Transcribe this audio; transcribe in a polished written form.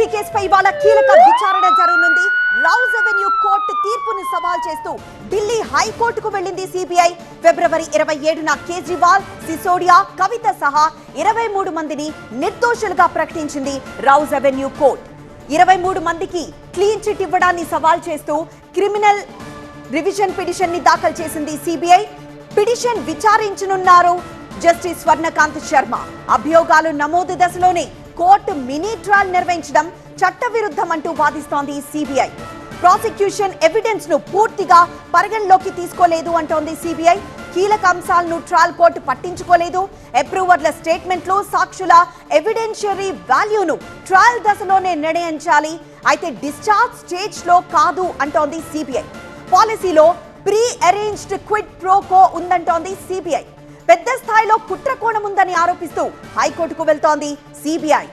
మాఫీ కేసుపై ఇవాళ కీలక విచారణ జరగనుంది. రౌజ్ అవెన్యూ కోర్టు తీర్పును సవాల్ చేస్తూ ఢిల్లీ హైకోర్టుకు వెళ్లింది సిబిఐ. ఫిబ్రవరి 27న కేజ్రీవాల్, సిసోడియా, కవిత సహా 23 మందిని నిర్దోషులుగా ప్రకటించింది రౌజ్ అవెన్యూ కోర్టు. 23 మందికి క్లీన్ చిట్ ఇవ్వడాన్ని సవాల్ చేస్తూ క్రిమినల్ రివిజన్ పిటిషన్ ని దాఖలు చేసింది సిబిఐ. పిటిషన్ విచారించనున్నారు జస్టిస్ స్వర్ణకాంత్ శర్మ. అభియోగాలు నమోదు దశలోనే కోర్టు మినీ ట్రయల్ నిర్వహించడం చట్టవిరుద్ధం అంటూ వాదిస్తోంది సిబిఐ. ప్రాసిక్యూషన్ ఎవిడెన్స్ ను పూర్తిగా పరిగణలోకి తీసుకోలేదు అంటోంది సిబిఐ. కీలక అంశాలను ట్రయల్ కోర్టు పట్టించుకోలేదు. అప్రూవర్ల స్టేట్మెంట్లు, సాక్షుల ఎవిడెన్షియరీ వాల్యూను ట్రయల్ దశలోనే నిర్ణయించాలి, అయితే డిశ్చార్జ్ స్టేజ్ లో కాదు అంటోంది సిబిఐ. పాలసీలో ప్రీ అరేంజ్డ్ క్విడ్ ప్రోకో ఉందంటోంది సిబిఐ. పెద్ద స్థాయిలో కుట్ర కోణం ఉందని ఆరోపిస్తూ హైకోర్టుకు వెళ్తోంది సిబిఐ.